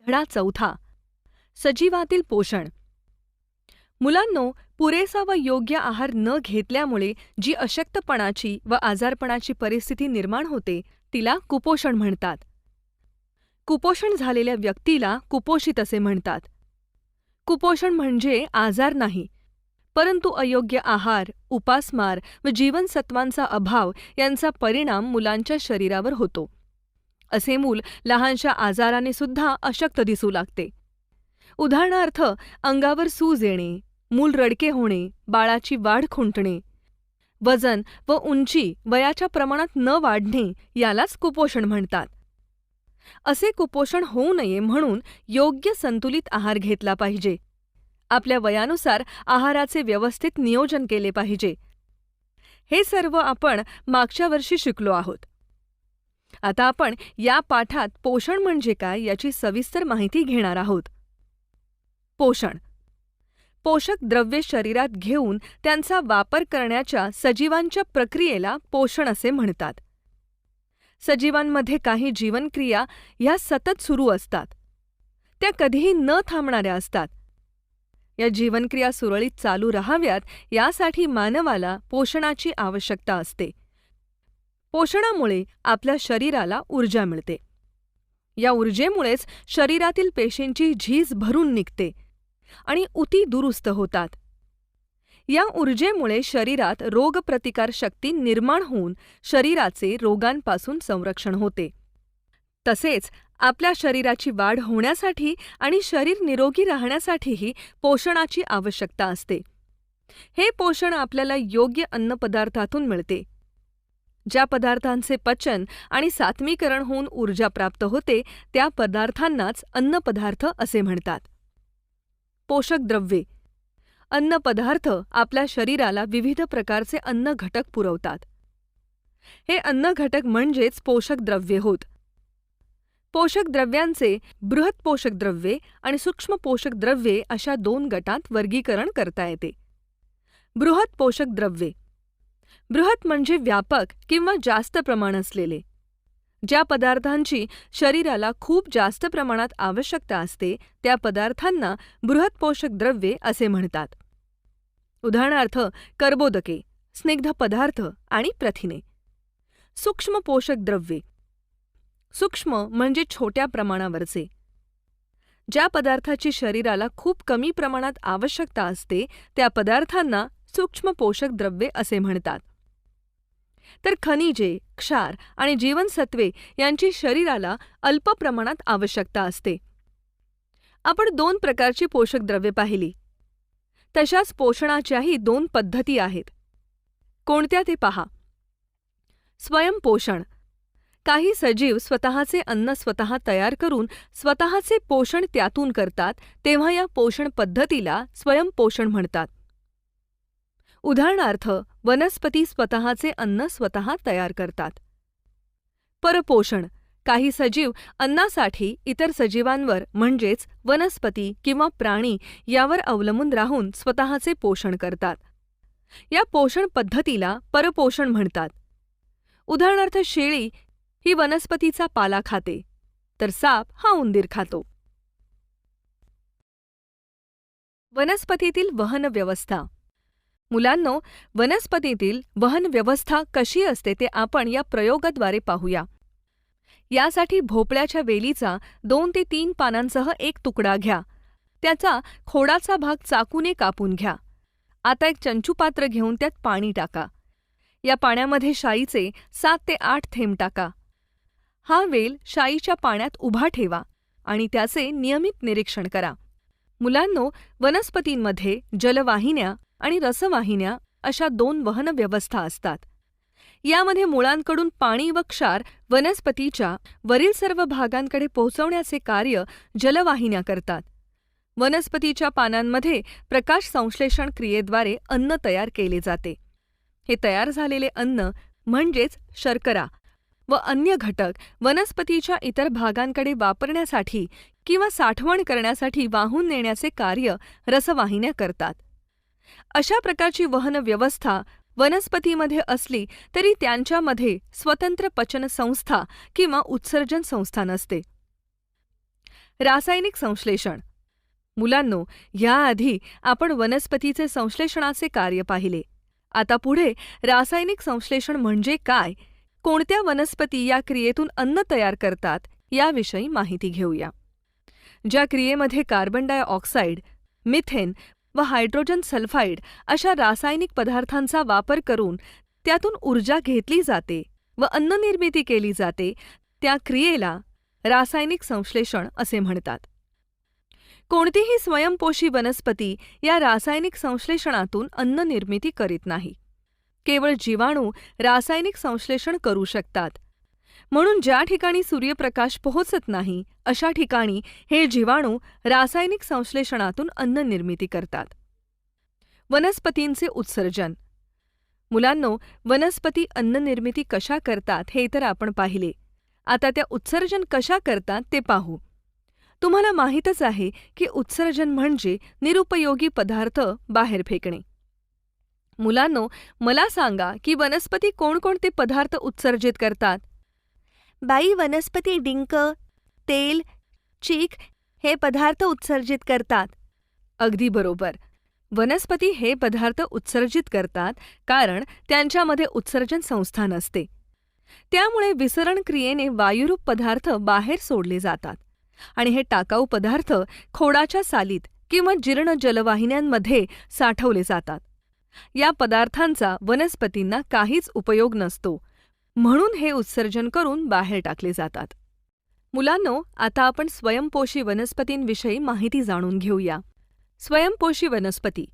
धडा चौथा. सजीवातील पोषण. मुलांनो, पुरेसा व योग्य आहार न घेतल्यामुळे जी अशक्तपणाची व आजारपणाची परिस्थिती निर्माण होते तिला कुपोषण म्हणतात. कुपोषण झालेल्या व्यक्तीला कुपोषित असे म्हणतात. कुपोषण म्हणजे आजार नाही, परंतु अयोग्य आहार, उपासमार व जीवनसत्वांचा अभाव यांचा परिणाम मुलांच्या शरीरावर होतो. असे मूल लहानशा आजाराने सुद्धा अशक्त दिसू लागते. उदाहरणार्थ, अंगावर सूज येणे, मूल रडके होणे, बाळाची वाढ खुंटणे, वजन व उंची वयाच्या प्रमाणात न वाढणे यालाच कुपोषण म्हणतात. असे कुपोषण होऊ नये म्हणून योग्य संतुलित आहार घेतला पाहिजे. आपल्या वयानुसार आहाराचे व्यवस्थित नियोजन केले पाहिजे. हे सर्व आपण मागच्या वर्षी शिकलो आहोत. आता आपण या पाठात पोषण म्हणजे काय याची सविस्तर माहिती घेणार आहोत. पोषण. पोषक द्रव्ये शरीरात घेऊन त्यांचा वापर करण्याच्या सजीवांच्या प्रक्रियेला पोषण असे म्हणतात. सजीवांमध्ये काही जीवनक्रिया ह्या सतत सुरू असतात. त्या कधीही न थांबणाऱ्या असतात. या जीवनक्रिया सुरळीत चालू राहाव्यात यासाठी मानवाला पोषणाची आवश्यकता असते. पोषणामुळे आपल्या शरीराला ऊर्जा मिळते. या ऊर्जेमुळेच शरीरातील पेशींची झीज भरून निघते आणि ऊती दुरुस्त होतात. या ऊर्जेमुळे शरीरात रोगप्रतिकारशक्ती निर्माण होऊन शरीराचे रोगांपासून संरक्षण होते. तसेच आपल्या शरीराची वाढ होण्यासाठी आणि शरीर निरोगी राहण्यासाठीही पोषणाची आवश्यकता असते. हे पोषण आपल्याला योग्य अन्नपदार्थातून मिळते. ज्या पदार्थांचे पचन आणि सात्मीकरण होऊन ऊर्जा प्राप्त होते त्या पदार्थांनाच अन्नपदार्थ असे म्हणतात. पोषक द्रव्ये. अन्नपदार्थ आपल्या शरीराला विविध प्रकारचे अन्न घटक पुरवतात. हे अन्न घटक म्हणजेच पोषक द्रव्ये होत. पोषक द्रव्यांचे बृहत पोषक द्रव्ये आणि सूक्ष्म पोषक द्रव्ये अशा दोन गटात वर्गीकरण करता येते. बृहत पोषक द्रव्ये. बृहत म्हणजे व्यापक किंवा जास्त प्रमाण असलेले. ज्या पदार्थांची शरीराला खूप जास्त प्रमाणात आवश्यकता असते त्या पदार्थांना बृहत पोषक द्रव्ये असे म्हणतात. उदाहरणार्थ, कर्बोदके, स्निग्ध पदार्थ आणि प्रथिने. सूक्ष्म पोषक द्रव्ये. सूक्ष्म म्हणजे छोट्या प्रमाणावरचे. ज्या पदार्थाची शरीराला खूप कमी प्रमाणात आवश्यकता असते त्या पदार्थांना सूक्ष्म पोषक द्रव्ये असे म्हणतात. तर खनिजे, क्षार आणि जीवनसत्वे यांची शरीराला अल्प प्रमाणात आवश्यकता असते. आपण दोन प्रकारची पोषक द्रव्ये पाहिली. तशाच पोषणाच्याही दोन पद्धती आहेत. कोणत्या ते पहा. स्वयंपोषण. काही सजीव स्वतःचे अन्न स्वतः तयार करून स्वतःचे पोषण त्यातून करतात तेव्हा या पोषण पद्धतीला स्वयंपोषण म्हणतात. उदाहरणार्थ, वनस्पती स्वतःचे अन्न स्वतः तयार करतात. परपोषण. काही सजीव अन्नासाठी इतर सजीवांवर म्हणजेच वनस्पती किंवा प्राणी यावर अवलंबून राहून स्वतःचे पोषण करतात. या पोषण पद्धतीला परपोषण म्हणतात. उदाहरणार्थ, शेळी ही वनस्पतीचा पाला खाते, तर साप हा उंदीर खातो. वनस्पतीतील वहन व्यवस्था. मुलांनो, वनस्पतीतील वहन व्यवस्था कशी असते ते आपण या प्रयोगाद्वारे पाहूया. यासाठी भोपळ्याच्या वेलीचा 2 ते 3 पानांसह एक तुकडा घ्या. त्याचा खोडाचा भाग चाकूने कापून घ्या. आता एक चंचुपात्र घेऊन त्यात पाणी टाका. या पाण्यामध्ये शाईचे 7 ते 8 थेंब टाका. हा वेल शाईच्या पाण्यात उभा ठेवा आणि त्याचे नियमित निरीक्षण करा. मुलांनो, वनस्पतींमध्ये जलवाहिन्या आणि रसवाहिन्या अशा 2 वहन व्यवस्था असतात. यामध्ये मुळांकडून पाणी व क्षार वनस्पतीच्या वरील सर्व भागांकडे पोहोचवण्याचे कार्य जलवाहिन्या करतात. वनस्पतीच्या पानांमध्ये प्रकाश संश्लेषण क्रियेद्वारे अन्न तयार केले जाते. हे तयार झालेले अन्न म्हणजेच शर्करा व अन्य घटक वनस्पतीच्या इतर भागांकडे वापरण्यासाठी किंवा साठवण करण्यासाठी वाहून नेण्याचे कार्य रसवाहिन्या करतात. अशा प्रकारची वहन व्यवस्था वनस्पतीमध्ये असली तरी त्यांच्यामध्ये स्वतंत्र पचन संस्था किंवा उत्सर्जन संस्था नसते. रासायनिक संश्लेषण. मुलांनो, याआधी आपण वनस्पतीचे संश्लेषणाचे कार्य पाहिले. आता पुढे रासायनिक संश्लेषण म्हणजे काय, कोणत्या वनस्पती या क्रियेतून अन्न तयार करतात याविषयी माहिती घेऊया. ज्या क्रियेमध्ये कार्बन डायऑक्साईड, मिथेन व हायड्रोजन सल्फाईड अशा रासायनिक पदार्थांचा वापर करून त्यातून ऊर्जा घेतली जाते व अन्ननिर्मिती केली जाते, त्या क्रियेला रासायनिक संश्लेषण असे म्हणतात. कोणतीही स्वयंपोषी वनस्पती या रासायनिक संश्लेषणातून अन्ननिर्मिती करीत नाही. केवळ जीवाणू रासायनिक संश्लेषण करू शकतात. म्हणून ज्या ठिकाणी सूर्यप्रकाश पोहोचत नाही अशा ठिकाणी हे जीवाणू रासायनिक संश्लेषणातून अन्ननिर्मिती करतात. वनस्पतींचे उत्सर्जन. मुलांनो, वनस्पती अन्ननिर्मिती कशा करतात हे तर आपण पाहिले. आता त्या उत्सर्जन कशा करतात ते पाहू. तुम्हाला माहीतच आहे की उत्सर्जन म्हणजे निरुपयोगी पदार्थ बाहेर फेकणे. मुलांनो, मला सांगा की वनस्पती कोणकोणते पदार्थ उत्सर्जित करतात? बाई, वनस्पती डिंक, तेल, चीक हे पदार्थ उत्सर्जित करतात. अगदी बरोबर. वनस्पती हे पदार्थ उत्सर्जित करतात कारण त्यांच्यामध्ये उत्सर्जन संस्था नसते. त्यामुळे विसरण क्रियेने वायुरूप पदार्थ बाहेर सोडले जातात आणि हे टाकाऊ पदार्थ खोडाच्या सालीत किंवा जीर्ण जलवाहिन्यांमध्ये साठवले जातात. या पदार्थांचा वनस्पतींना काहीच उपयोग नसतो, म्हणून हे उत्सर्जन करून बाहेर टाकले जातात. मुलांनो, आता आपण स्वयंपोषी वनस्पतींविषयी माहिती जाणून घेऊया. स्वयंपोषी वनस्पती.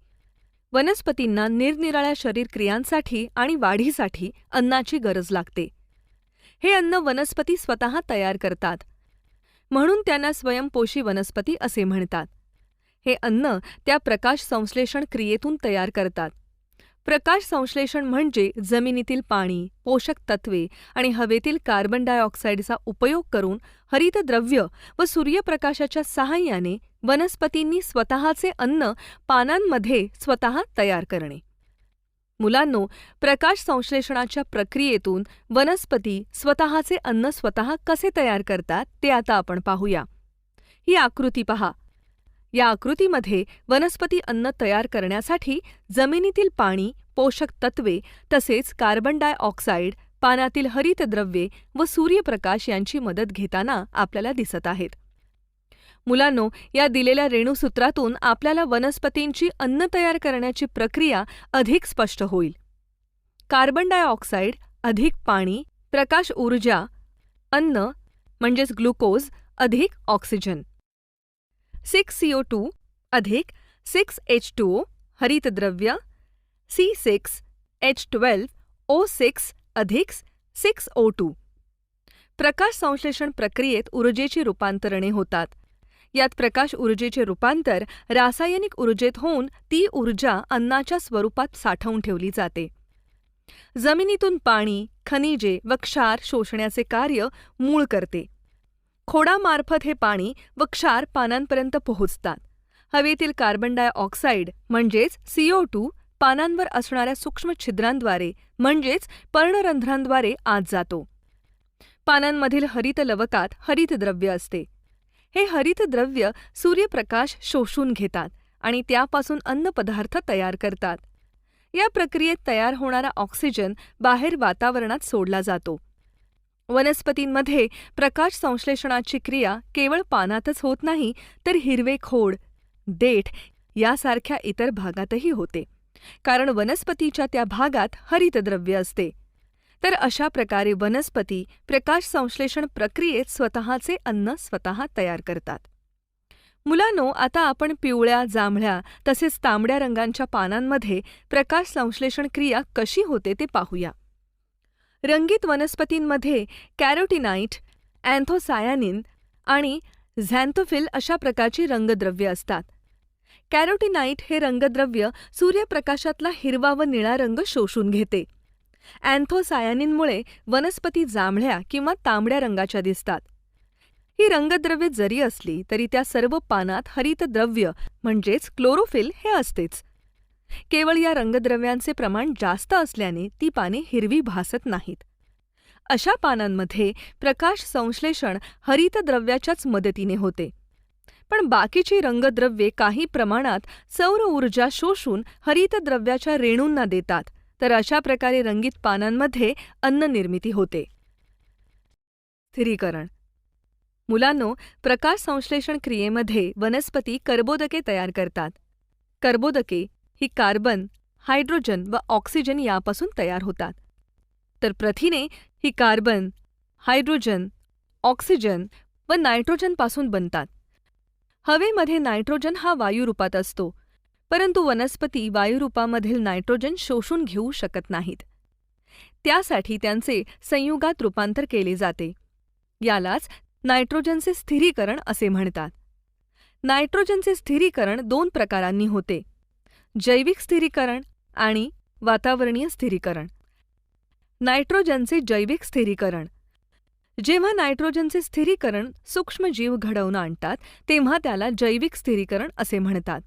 वनस्पतींना निरनिराळ्या शरीरक्रियांसाठी आणि वाढीसाठी अन्नाची गरज लागते. हे अन्न वनस्पती स्वतः तयार करतात, म्हणून त्यांना स्वयंपोषी वनस्पती असे म्हणतात. हे अन्न त्या प्रकाश संश्लेषण क्रियेतून तयार करतात. प्रकाश संश्लेषण म्हणजे जमिनीतील पाणी, पोषक तत्वे आणि हवेतील कार्बन डायऑक्साईडचा उपयोग करून हरितद्रव्य व सूर्यप्रकाशाच्या सहाय्याने वनस्पतींनी स्वतःचे अन्न पानांमध्ये स्वतः तयार करणे. मुलांनो, प्रकाश संश्लेषणाच्या प्रक्रियेतून वनस्पती स्वतःचे अन्न स्वतः कसे तयार करतात ते आता आपण पाहूया. ही आकृती पहा. या आकृतीमध्ये वनस्पती अन्न तयार करण्यासाठी जमिनीतील पाणी, पोषक तत्वे तसेच कार्बन डायऑक्साईड, पानातील हरितद्रव्ये व सूर्यप्रकाश यांची मदत घेताना आपल्याला दिसत आहेत. मुलांनो, या दिलेल्या रेणुसूत्रातून आपल्याला वनस्पतींची अन्न तयार करण्याची प्रक्रिया अधिक स्पष्ट होईल. कार्बन डायऑक्साईड अधिक पाणी प्रकाश ऊर्जा, अन्न म्हणजेच ग्लुकोज अधिक ऑक्सिजन. 6CO2 अधिक 6H2O हरितद्रव्य, C6H12O6 अधिक 6O2. प्रकाश संश्लेषण प्रक्रियेत ऊर्जेची रूपांतरणे होतात. यात प्रकाश ऊर्जेचे रूपांतर रासायनिक ऊर्जेत होऊन ती ऊर्जा अन्नाच्या स्वरूपात साठवून ठेवली जाते. जमिनीतून पाणी, खनिजे व क्षार शोषण्याचे कार्य मूळ करते. खोडामार्फत हे पाणी व क्षार पानांपर्यंत पोहोचतात. हवेतील कार्बन डायऑक्साईड म्हणजेच CO2 पानांवर असणाऱ्या सूक्ष्म छिद्रांद्वारे म्हणजेच पर्णरंध्रांद्वारे आत जातो. पानांमधील हरित लवकात हरितद्रव्य असते. हे हरितद्रव्य सूर्यप्रकाश शोषून घेतात आणि त्यापासून अन्नपदार्थ तयार करतात. या प्रक्रियेत तयार होणारा ऑक्सिजन बाहेर वातावरणात सोडला जातो. वनस्पतींमध्ये प्रकाश संश्लेषणाची क्रिया केवळ पानातच होत नाही, तर हिरवे खोड, देठ यासारख्या इतर भागातही होते, कारण वनस्पतीच्या त्या भागात हरितद्रव्य असते. तर अशा प्रकारे वनस्पती प्रकाश संश्लेषण प्रक्रियेत स्वतःचे अन्न स्वतः तयार करतात. मुलांनो, आता आपण पिवळ्या, जांभळ्या तसेच तांबड्या रंगांच्या पानांमध्ये प्रकाश संश्लेषण क्रिया कशी होते ते पाहूया. रंगीत वनस्पतींमध्ये कॅरोटीनाइट, अँथोसायानिन आणि झॅन्थोफिल अशा प्रकारची रंगद्रव्ये असतात. कॅरोटीनाइट हे रंगद्रव्य सूर्यप्रकाशातला हिरवा व निळा रंग शोषून घेते. अँथोसायानिनमुळे वनस्पती जांभळ्या किंवा तांबड्या रंगाच्या दिसतात. ही रंगद्रव्ये जरी असली तरी त्या सर्व पानात हरितद्रव्य म्हणजेच क्लोरोफिल हे असतेच. केवळ या रंगद्रव्यांचे प्रमाण जास्त असल्याने ती पाने हिरवी भासत नाहीत. अशा पानांमध्ये प्रकाश संश्लेषण हरितद्रव्याच्याच मदतीने होते. पण बाकीची रंगद्रव्ये काही प्रमाणात सौर ऊर्जा शोषून हरितद्रव्याच्या रेणूंना देतात, तर अशा प्रकारे रंगीत पानांमध्ये अन्न निर्मिती होते. स्थिरीकरण. मुलांनो, प्रकाश संश्लेषण क्रियेमध्ये वनस्पती कर्बोदके तयार करतात. कर्बोदके ही कार्बन, हायड्रोजन व ऑक्सिजन यापासून तयार होतात, तर प्रथिने ही कार्बन, हायड्रोजन, ऑक्सिजन व नायट्रोजनपासून बनतात. हवेमध्ये नायट्रोजन हा वायुरूपात असतो, परंतु वनस्पती वायुरूपामधील नायट्रोजन शोषून घेऊ शकत नाहीत. त्यासाठी त्यांचे संयुगात रूपांतर केले जाते. यालाच नायट्रोजनचे स्थिरीकरण असे म्हणतात. नायट्रोजनचे स्थिरीकरण 2 प्रकारांनी होते: जैविक स्थिरीकरण आणि वातावरणीय स्थिरीकरण. नायट्रोजनचे जैविक स्थिरीकरण. जेव्हा नायट्रोजनचे स्थिरीकरण सूक्ष्मजीव घडवून आणतात तेव्हा त्याला जैविक स्थिरीकरण असे म्हणतात.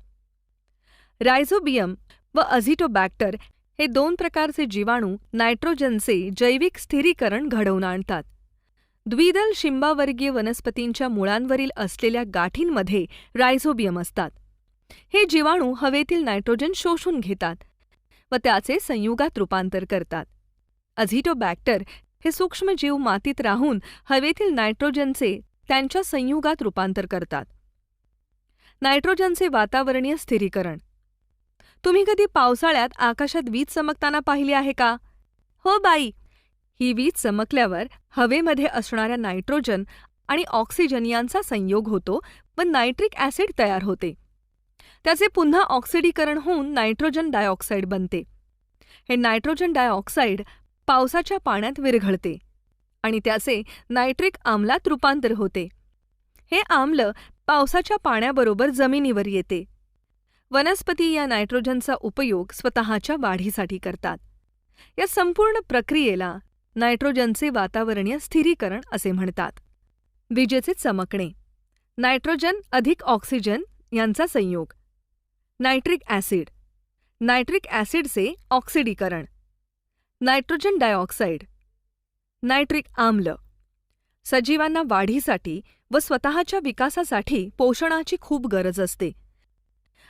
रायझोबियम व अझिटोबॅक्टर हे 2 प्रकारचे जीवाणू नायट्रोजनचे जैविक स्थिरीकरण घडवून आणतात. द्विदल शिंबावर्गीय वनस्पतींच्या मुळांवरील असलेल्या गाठींमध्ये रायझोबियम असतात. हे जीवाणू हवेतील नायट्रोजन शोषून घेतात व त्याचे संयुगात रूपांतर करतात. अझिटोबॅक्टर हे सूक्ष्मजीव मातीत राहून हवेतील नायट्रोजनचे त्यांच्या संयुगात रूपांतर करतात. नायट्रोजनचे वातावरणीय स्थिरीकरण. तुम्ही कधी पावसाळ्यात आकाशात वीज चमकताना पाहिली आहे का? हो बाई. ही वीज चमकल्यावर हवेमध्ये असणाऱ्या नायट्रोजन आणि ऑक्सिजन यांचा संयोग होतो व नायट्रिक ॲसिड तयार होते. त्याचे पुन्हा ऑक्सिडीकरण होऊन नायट्रोजन डायऑक्साईड बनते. हे नायट्रोजन डायऑक्साईड पावसाच्या पाण्यात विरघळते आणि त्याचे नायट्रिक आम्लात रूपांतर होते. हे आम्ल पावसाच्या पाण्याबरोबर जमिनीवर येते. वनस्पती या नायट्रोजनचा उपयोग स्वतःच्या वाढीसाठी करतात. या संपूर्ण प्रक्रियेला नायट्रोजनचे वातावरणीय स्थिरीकरण असे म्हणतात. विजेचे चमकणे. नायट्रोजन अधिक ऑक्सिजन यांचा संयोग. Nitric acid. नायट्रिक ॲसिडचे ऑक्सिडीकरण. Nitrogen dioxide. नायट्रिक आम्ल. सजीवांना वाढीसाठी व स्वतःच्या विकासासाठी पोषणाची खूप गरज असते.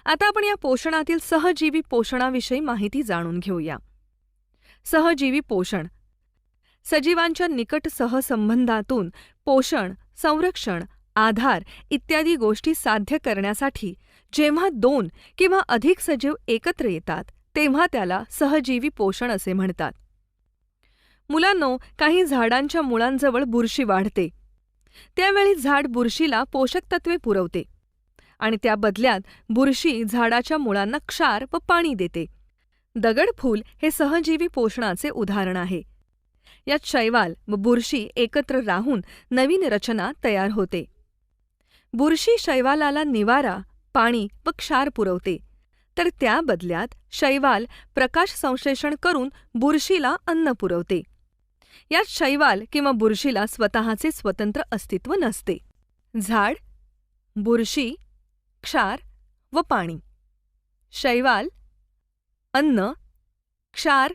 आता आपण या पोषणातील सहजीवी पोषणाविषयी माहिती जाणून घेऊया. सहजीवी पोषण. सजीवांच्या निकट सहसंबंधातून पोषण, संरक्षण, आधार इत्यादी गोष्टी साध्य करण्यासाठी जेव्हा 2 किंवा अधिक सजीव एकत्र येतात तेव्हा त्याला सहजीवी पोषण असे म्हणतात. मुलांनो, काही झाडांच्या मुळांजवळ बुरशी वाढते. त्यावेळी झाड बुरशीला पोषक तत्वे पुरवते आणि त्या बदल्यात बुरशी झाडाच्या मुळांना क्षार व पाणी देते. दगडफूल हे सहजीवी पोषणाचे उदाहरण आहे. यात शैवाल व बुरशी एकत्र राहून नवीन रचना तयार होते. बुरशी शैवालाला निवारा, पाणी व क्षार पुरवते, तर त्या बदल्यात शैवाल प्रकाश संश्लेषण करून बुरशीला अन्न पुरवते. यात शैवाल किंवा बुरशीला स्वतःचे स्वतंत्र अस्तित्व नसते. झाड, बुरशी, क्षार व पाणी. शैवाल, अन्न, क्षार,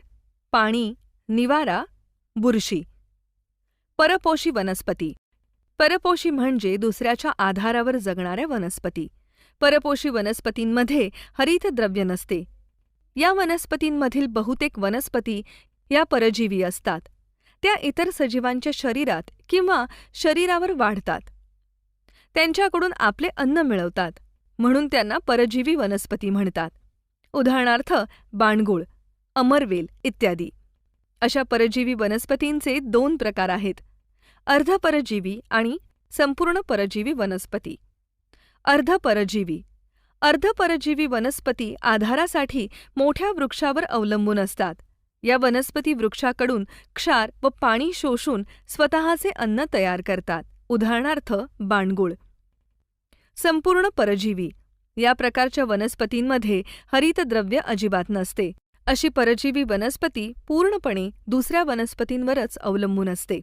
पाणी, निवारा, बुरशी. परपोषी वनस्पती. परपोषी म्हणजे दुसऱ्याच्या आधारावर जगणाऱ्या वनस्पती. परपोषी वनस्पतींमध्ये हरितद्रव्य नसते. या वनस्पतींमधील बहुतेक वनस्पती या परजीवी असतात. त्या इतर सजीवांच्या शरीरात किंवा शरीरावर वाढतात. त्यांच्याकडून आपले अन्न मिळवतात, म्हणून त्यांना परजीवी वनस्पती म्हणतात. उदाहरणार्थ बाणगुळ, अमरवेल इत्यादी. अशा परजीवी वनस्पतींचे 2 प्रकार आहेत: अर्धपरजीवी आणि संपूर्ण परजीवी वनस्पती. अर्धपरजीवी. अर्धपरजीवी वनस्पती आधारासाठी मोठ्या वृक्षावर अवलंबून असतात. या वनस्पती वृक्षाकडून क्षार व पाणी शोषून स्वतःचे अन्न तयार करतात. उदाहरणार्थ बाणगुळ. संपूर्ण परजीवी. या प्रकारच्या वनस्पतींमध्ये हरितद्रव्य अजिबात नसते. अशी परजीवी वनस्पती पूर्णपणे दुसऱ्या वनस्पतींवरच अवलंबून असते,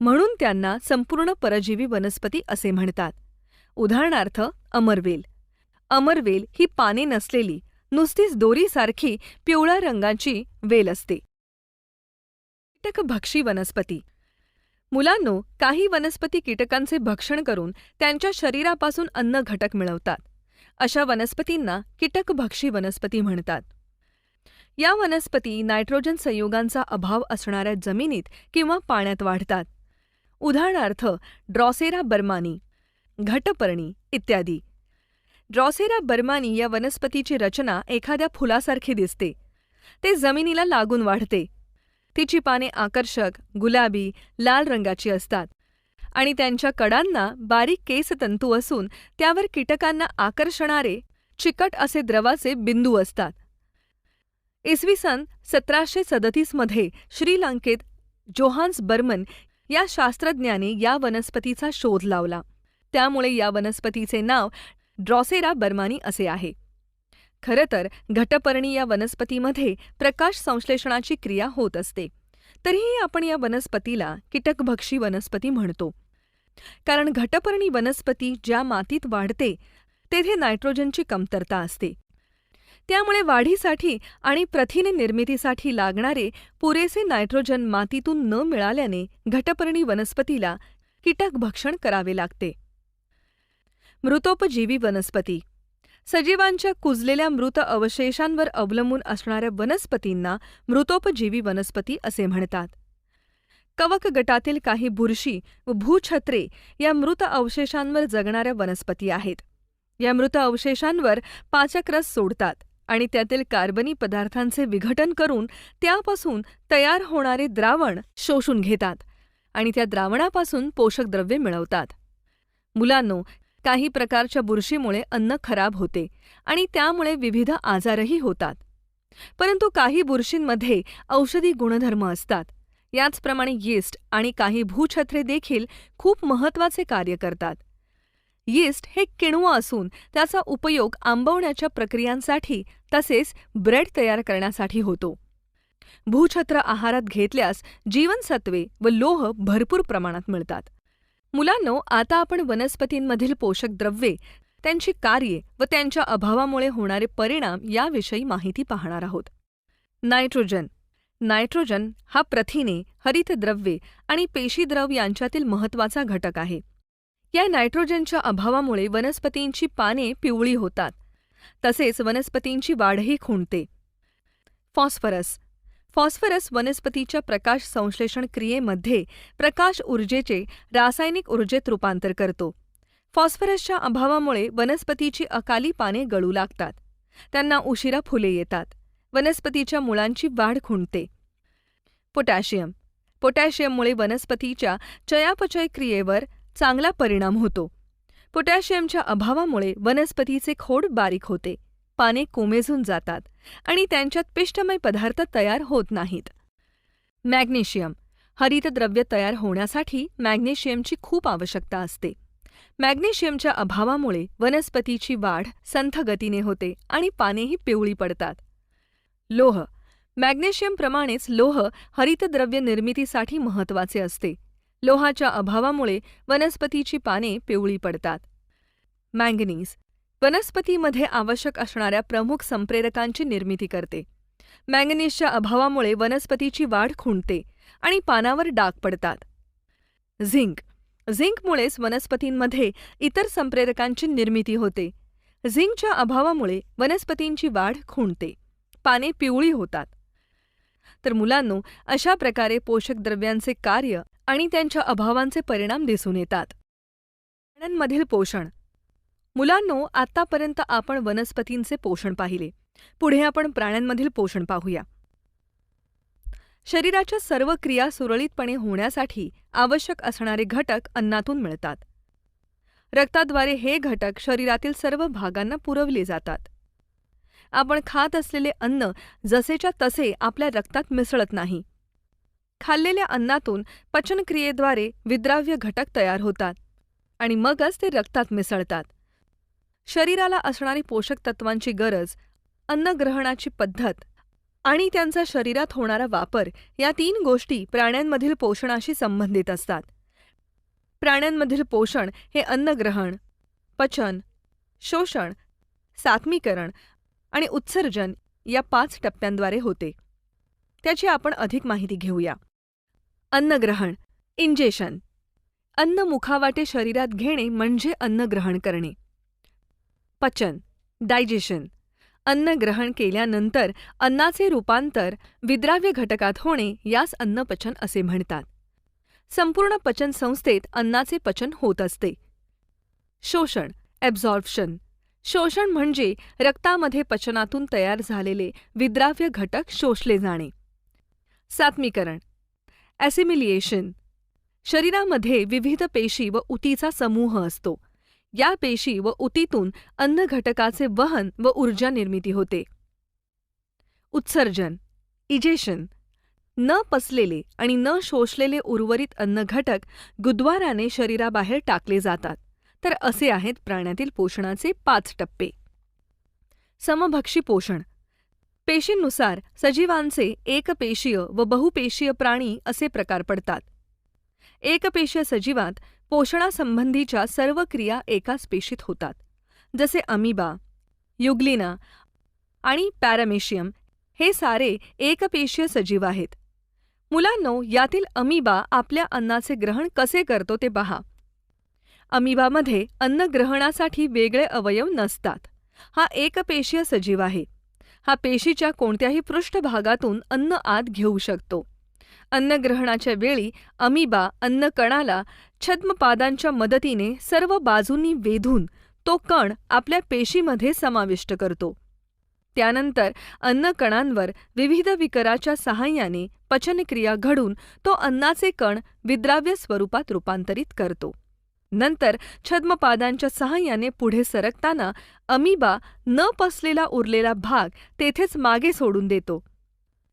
म्हणून त्यांना संपूर्ण परजीवी वनस्पती असे म्हणतात. उदाहरणार्थ अमरवेल. अमरवेल ही पाने नसलेली, नुसतीच दोरीसारखी पिवळ्या रंगाची वेल असते. कीटकभक्षी वनस्पती. मुलांनो, काही वनस्पती कीटकांचे भक्षण करून त्यांच्या शरीरापासून अन्न घटक मिळवतात. अशा वनस्पतींना कीटकभक्षी वनस्पती म्हणतात. या वनस्पती नायट्रोजन संयुगांचा अभाव असणाऱ्या जमिनीत किंवा पाण्यात वाढतात. उदाहरणार्थ ड्रॉसेरा बर्मानी, घटपर्णी इत्यादी. ड्रॉसेरा बर्मानी या वनस्पतीची रचना एखाद्या फुलासारखी दिसते. ते जमिनीला लागून वाढते. तिची पाने आकर्षक, गुलाबी, लाल रंगाची असतात आणि त्यांच्या कडांना बारीक केसतंतू असून त्यावर कीटकांना आकर्षणारे चिकट असे द्रवाचे बिंदू असतात. इसवी सन 1737 मध्ये श्रीलंकेत जोहान्स बर्मन या शास्त्रज्ञाने या वनस्पतीचा शोध लावला. त्यामुळे या वनस्पतीचे नाव ड्रॉसेरा बर्मानी असे आहे. खरं तर घटपर्णी या वनस्पतीमध्ये प्रकाश संश्लेषणाची क्रिया होत असते. तरीही आपण या वनस्पतीला कीटकभक्षी वनस्पती म्हणतो. कारण घटपर्णी वनस्पती ज्या मातीत वाढते तेथे नायट्रोजनची कमतरता असते. त्यामुळे वाढीसाठी आणि प्रथिने निर्मितीसाठी लागणारे पुरेसे नायट्रोजन मातीतून न मिळाल्याने घटपर्णी वनस्पतीला कीटकभक्षण करावे लागते. मृतोपजीवी वनस्पती. सजीवांच्या कुजलेल्या मृत अवशेषांवर अवलंबून असणाऱ्या वनस्पतींना मृतोपजीवी वनस्पती असे म्हणतात. कवक गटातील काही बुरशी व भूछत्रे या मृत अवशेषांवर जगणाऱ्या वनस्पती आहेत. या मृत अवशेषांवर पाचक रस सोडतात आणि त्यातील कार्बनी पदार्थांचे विघटन करून त्यापासून तयार होणारे द्रावण शोषून घेतात आणि त्या द्रावणापासून पोषक द्रव्ये मिळवतात. मुलांनो, काही प्रकारच्या बुरशीमुळे अन्न खराब होते आणि त्यामुळे विविध आजारही होतात. परंतु काही बुरशींमध्ये औषधी गुणधर्म असतात. याचप्रमाणे यीस्ट आणि काही भूछत्रे देखील खूप महत्त्वाचे कार्य करतात. यीस्ट हे किण्व असून त्याचा उपयोग आंबवण्याच्या प्रक्रियांसाठी तसेच ब्रेड तयार करण्यासाठी होतो. भूछत्र आहारात घेतल्यास जीवनसत्वे व लोह भरपूर प्रमाणात मिळतात. मुलांनो, आता आपण वनस्पतींमधील पोषक द्रव्ये, त्यांची कार्ये व त्यांच्या अभावामुळे होणारे परिणाम याविषयी माहिती पाहणार आहोत. नायट्रोजन. नायट्रोजन हा प्रथिने, हरितद्रव्ये आणि पेशीद्रव यांच्यातील महत्त्वाचा घटक आहे. या नायट्रोजनच्या अभावामुळे वनस्पतींची पाने पिवळी होतात. तसेच वनस्पतींची वाढही खुंटते. फॉस्फरस. फॉस्फरस वनस्पतीच्या प्रकाश संश्लेषण क्रियेमध्ये प्रकाश ऊर्जेचे रासायनिक ऊर्जेत रूपांतर करतो. फॉस्फरसच्या अभावामुळे वनस्पतीची अकाली पाने गळू लागतात. त्यांना उशिरा फुले येतात. वनस्पतीच्या मुळांची वाढ खुंटते. पोटॅशियम. पोटॅशियममुळे वनस्पतीच्या चयापचय क्रियेवर चांगला परिणाम होतो. पोटॅशियमच्या अभावामुळे वनस्पतीचे खोड बारीक होते, पाने कोमेजून जातात आणि त्यांच्यात पिष्टमय पदार्थ तयार होत नाहीत. मॅग्नेशियम. हरितद्रव्य तयार होण्यासाठी मॅग्नेशियमची खूप आवश्यकता असते. मॅग्नेशियमच्या अभावामुळे वनस्पतीची वाढ संथ गतीने होते आणि पानेही पिवळी पडतात. लोह. मॅग्नेशियमप्रमाणेच लोह हरितद्रव्य निर्मितीसाठी महत्त्वाचे असते. लोहाच्या अभावामुळे वनस्पतीची पाने पिवळी पडतात. मँगनीज. वनस्पतीमध्ये आवश्यक असणाऱ्या प्रमुख संप्रेरकांची निर्मिती करते. मँगनीजच्या अभावामुळे वनस्पतीची वाढ खुंटते आणि पानावर डाग पडतात. झिंक. झिंकमुळेच वनस्पतींमध्ये इतर संप्रेरकांची निर्मिती होते. झिंकच्या अभावामुळे वनस्पतींची वाढ खुंटते, पाने पिवळी होतात. तर मुलांनो, अशा प्रकारे पोषक द्रव्यांचे कार्य आणि त्यांच्या अभावांचे परिणाम दिसून येतात. प्राण्यांमधील पोषण. मुलांनो, आतापर्यंत आपण वनस्पतींचे पोषण पाहिले. पुढे आपण प्राण्यांमधील पोषण पाहूया. शरीराच्या सर्व क्रिया सुरळीतपणे होण्यासाठी आवश्यक असणारे घटक अन्नातून मिळतात. रक्ताद्वारे हे घटक शरीरातील सर्व भागांना पुरवले जातात. आपण खात असलेले अन्न जसेच्या तसे आपल्या रक्तात मिसळत नाही. खाल्लेल्या अन्नातून पचनक्रियेद्वारे विद्राव्य घटक तयार होतात आणि मगच ते रक्तात मिसळतात. शरीराला असणारी पोषक तत्वांची गरज, अन्नग्रहणाची पद्धत आणि त्यांचा शरीरात होणारा वापर या 3 गोष्टी प्राण्यांमधील पोषणाशी संबंधित असतात. प्राण्यांमधील पोषण हे अन्नग्रहण, पचन, शोषण, सात्मीकरण आणि उत्सर्जन या 5 टप्प्यांद्वारे होते. त्याची आपण अधिक माहिती घेऊया. अन्नग्रहण. इंजेशन. अन्न मुखावाटे शरीरात घेणे म्हणजे अन्न ग्रहण करणे. पचन. डायजेशन. अन्न ग्रहण केल्यानंतर अन्नाचे रूपांतर विद्राव्य घटकात होणे यास अन्नपचन असे म्हणतात. संपूर्ण पचन संस्थेत अन्नाचे पचन होत असते. शोषण. ॲब्झॉर्प्शन. शोषण म्हणजे रक्तामध्ये पचनातून तयार झालेले विद्राव्य घटक शोषले जाणे. सात्मीकरण. ॲसिमिलिएशन. शरीरामध्ये विविध पेशी व उतीचा समूह असतो. या पेशी व उतीतून अन्न घटकाचे वहन व ऊर्जा निर्मिती होते. उत्सर्जन. इजेशन. न पचलेले आणि न शोषलेले उर्वरित अन्न घटक गुद्वाराने शरीराबाहेर टाकले जातात. तर असे आहेत प्राण्यातील पोषणाचे 5 टप्पे. समभक्षी पोषण. पेशींनुसार सजीवांचे एकपेशीय व बहुपेशीय प्राणी असे प्रकार पडतात. एकपेशीय सजीवात पोषणासंबंधीच्या सर्व क्रिया एकाच पेशीत होतात, जसे अमिबा, युग्लिना आणि पॅरामेशियम हे सारे एकपेशीय सजीव आहेत. मुलांनो, यातील अमिबा आपल्या अन्नाचे ग्रहण कसे करतो ते पहा. अमिबामध्ये अन्न ग्रहणासाठी वेगळे अवयव नसतात. हा एकपेशीय सजीव आहे. हा पेशीच्या कोणत्याही पृष्ठभागातून अन्न आत घेऊ शकतो. अन्नग्रहणाच्या वेळी अमिबा अन्नकणाला छद्मपादांच्या मदतीने सर्व बाजूंनी वेधून तो कण आपल्या पेशीमध्ये समाविष्ट करतो. त्यानंतर अन्नकणांवर विविध विकराच्या सहाय्याने पचनक्रिया घडून तो अन्नाचे कण विद्राव्य स्वरूपात रूपांतरित करतो. नंतर छद्मपादांच्या सहाय्याने पुढे सरकताना अमिबा न पचलेला उरलेला भाग तेथेच मागे सोडून देतो.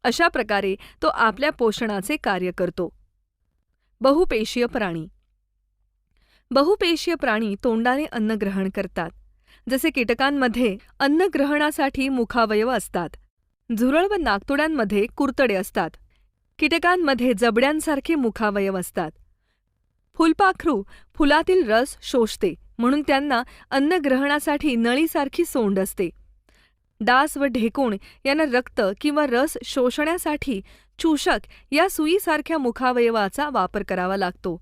अशा प्रकारे तो आपल्या पोषणाचे कार्य करतो. बहुपेशीय प्राणी. बहुपेशीय प्राणी तोंडाने अन्न ग्रहण करतात. जसे कीटकांमध्ये अन्नग्रहणासाठी मुखावयव असतात. झुरळ व नाकतोड्यांमध्ये कुरतडे असतात. कीटकांमध्ये जबड्यांसारखे मुखावयव असतात. फुलपाखरू फुलातील रस शोषते म्हणून त्यांना अन्नग्रहणासाठी नळीसारखी सोंड असते. डास व ढेकूण यांना रक्त किंवा रस शोषण्यासाठी चूषक या सुईसारख्या मुखावयवाचा वापर करावा लागतो.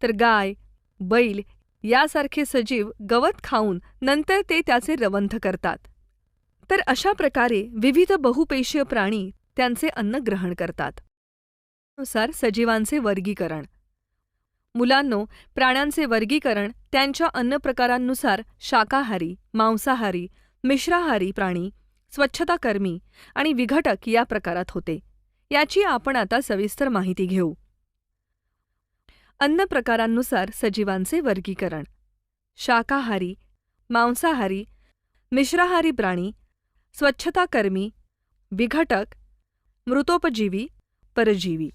तर गाय, बैल यासारखे सजीव गवत खाऊन नंतर ते त्याचे रवंथ करतात. तर अशा प्रकारे विविध बहुपेशीय प्राणी त्यांचे अन्न ग्रहण करतात. नुसार सजीवांचे वर्गीकरण. मुलांनो, प्राण्यांचे वर्गीकरण त्यांच्या अन्नप्रकारांनुसार शाकाहारी, मांसाहारी, मिश्राहारी प्राणी, स्वच्छताकर्मी आणि विघटक या प्रकारात होते. याची आपण आता सविस्तर माहिती घेऊ. अन्न प्रकारांनुसार सजीवांचे वर्गीकरण. शाकाहारी, मांसाहारी, मिश्राहारी प्राणी, स्वच्छताकर्मी, विघटक, मृतोपजीवी, परजीवी.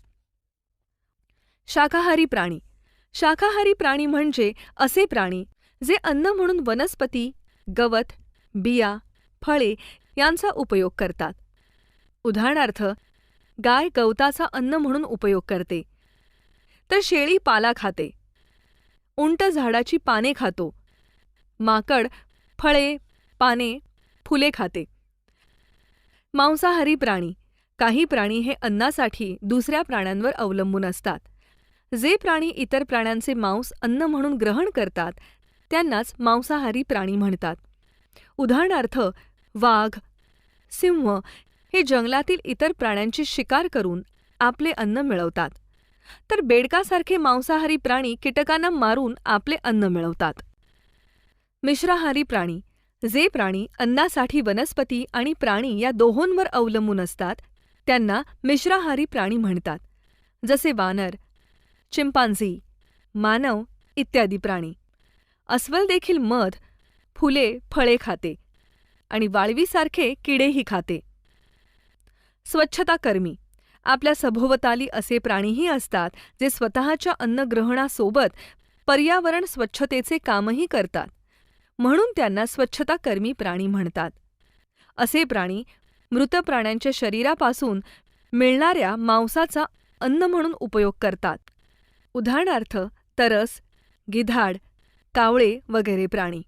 शाकाहारी प्राणी. शाकाहारी प्राणी म्हणजे असे प्राणी जे अन्न म्हणून वनस्पती, गवत, बिया, फळे यांचा उपयोग करतात. उदाहरणार्थ, गाय गवताचा अन्न म्हणून उपयोग करते, तर शेळी पाला खाते. उंट झाडाची पाने खातो. माकड फळे, पाने, फुले खाते. मांसाहारी प्राणी. काही प्राणी हे अन्नासाठी दुसऱ्या प्राण्यांवर अवलंबून असतात. जे प्राणी इतर प्राण्यांचे मांस अन्न म्हणून ग्रहण करतात त्यांनाच मांसाहारी प्राणी म्हणतात. उदाहरणार्थ, वाघ, सिंह हे जंगलातील इतर प्राण्यांची शिकार करून आपले अन्न मिळवतात. तर बेडकासारखे मांसाहारी प्राणी कीटकांना मारून आपले अन्न मिळवतात. मिश्राहारी प्राणी. जे प्राणी अन्नासाठी वनस्पती आणि प्राणी या दोहोंवर अवलंबून असतात त्यांना मिश्राहारी प्राणी म्हणतात. जसे वानर, चिंपांझी, मानव इत्यादी प्राणी. अस्वल देखील मध, फुले, फळे खाते आणि वाळवीसारखे किडेही खाते. स्वच्छताकर्मी. आपल्या सभोवताली असे प्राणीही असतात जे स्वतःच्या अन्नग्रहणासोबत पर्यावरण स्वच्छतेचे कामही करतात, म्हणून त्यांना स्वच्छताकर्मी प्राणी म्हणतात. असे प्राणी मृत प्राण्यांच्या शरीरापासून मिळणाऱ्या मांसाचा अन्न म्हणून उपयोग करतात. उदाहरणार्थ, तरस, गिधाड, कावळे वगैरे प्राणी.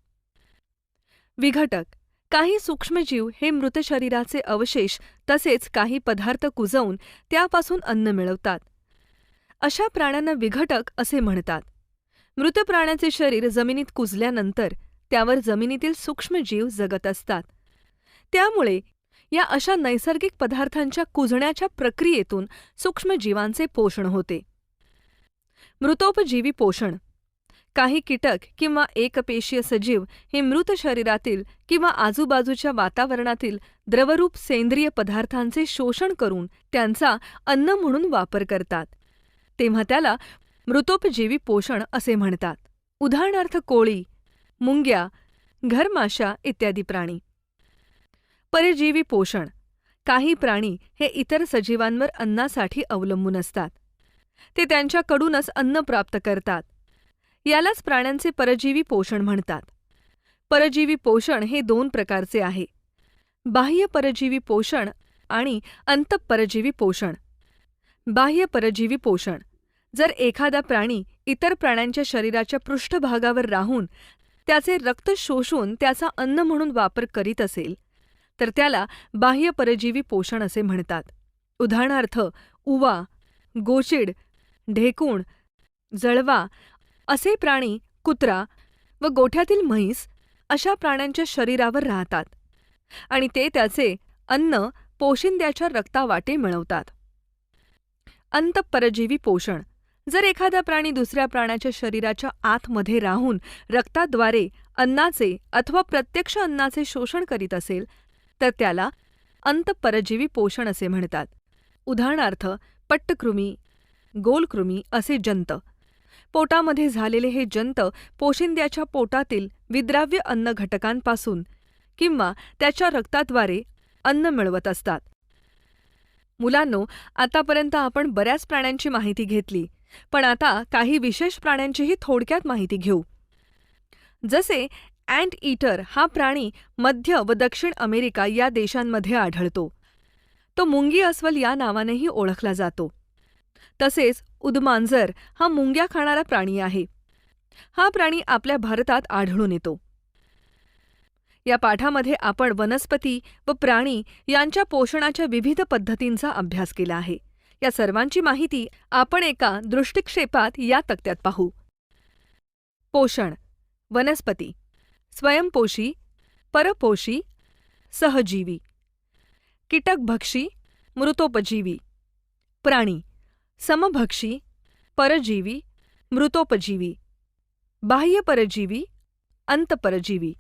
विघटक. काही सूक्ष्मजीव हे मृत शरीराचे अवशेष तसेच काही पदार्थ कुजवून त्यापासून अन्न मिळवतात. अशा प्राण्यांना विघटक असे म्हणतात. मृत प्राण्याचे शरीर जमिनीत कुजल्यानंतर त्यावर जमिनीतील सूक्ष्म जीव जगत असतात. त्यामुळे या अशा नैसर्गिक पदार्थांच्या कुजण्याच्या प्रक्रियेतून सूक्ष्मजीवांचे पोषण होते. मृतोपजीवी पोषण. काही कीटक किंवा एकपेशीय सजीव हे मृत शरीरातील किंवा आजूबाजूच्या वातावरणातील द्रवरूप सेंद्रिय पदार्थांचे शोषण करून त्यांचा अन्न म्हणून वापर करतात. तेव्हा त्याला मृतोपजीवी पोषण असे म्हणतात. उदाहरणार्थ कोळी, मुंग्या, घरमाशा इत्यादी प्राणी. परजीवी पोषण. काही प्राणी हे इतर सजीवांवर अन्नासाठी अवलंबून असतात. ते त्यांच्याकडूनच अन्न प्राप्त करतात. यालाच प्राण्यांचे परजीवी पोषण म्हणतात. परजीवी पोषण हे 2 प्रकारचे आहे: बाह्य परजीवी पोषण आणि अंतःपरजीवी पोषण. बाह्य परजीवी पोषण. जर एखादा प्राणी इतर प्राण्यांच्या शरीराच्या पृष्ठभागावर राहून त्याचे रक्त शोषून त्याचा अन्न म्हणून वापर करीत असेल तर त्याला बाह्य परजीवी पोषण असे म्हणतात. उदाहरणार्थ उवा, गोचिड, ढेकूण, जळवा असे प्राणी कुत्रा व गोठ्यातील म्हैस अशा प्राण्यांच्या शरीरावर राहतात आणि ते त्याचे अन्न पोशिंद्याच्या रक्तावाटे मिळवतात. अंतःपरजीवी पोषण. जर एखादा प्राणी दुसऱ्या प्राण्याच्या शरीराच्या आतमध्ये राहून रक्ताद्वारे अन्नाचे अथवा प्रत्यक्ष अन्नाचे शोषण करीत असेल तर त्याला अंतःपरजीवी पोषण असे म्हणतात. उदाहरणार्थ पट्टकृमी, गोलकृमी असे जंत. पोटामध्ये झालेले हे जंत पोशिंद्याच्या पोटातील विद्राव्य अन्न घटकांपासून किंवा त्याच्या रक्ताद्वारे अन्न मिळवत असतात. मुलांनो, आतापर्यंत आपण बऱ्याच प्राण्यांची माहिती घेतली, पण आता काही विशेष प्राण्यांचीही थोडक्यात माहिती घेऊ. जसे अँट ईटर हा प्राणी मध्य व दक्षिण अमेरिका या देशांमध्ये आढळतो. तो मुंगी अस्वल या नावानेही ओळखला जातो. तसेच उदमांजर हा मुंग्या खाणारा प्राणी आहे. हा प्राणी आपल्या भारतात आढळून येतो. या पाठामध्ये आपण वनस्पती व प्राणी यांच्या पोषणाच्या विविध पद्धतींचा अभ्यास केला आहे. या सर्वांची माहिती आपण एका दृष्टिक्षेपात या तक्त्यात पाहू. पोषण. वनस्पती स्वयंपोषी, परपोषी, सहजीवी. कीटकभक्षी, मृतोपजीवी. प्राणी समभक्षी, परजीवी, मृतोपजीवी. बाह्य परजीवी, अंतःपरजीवी.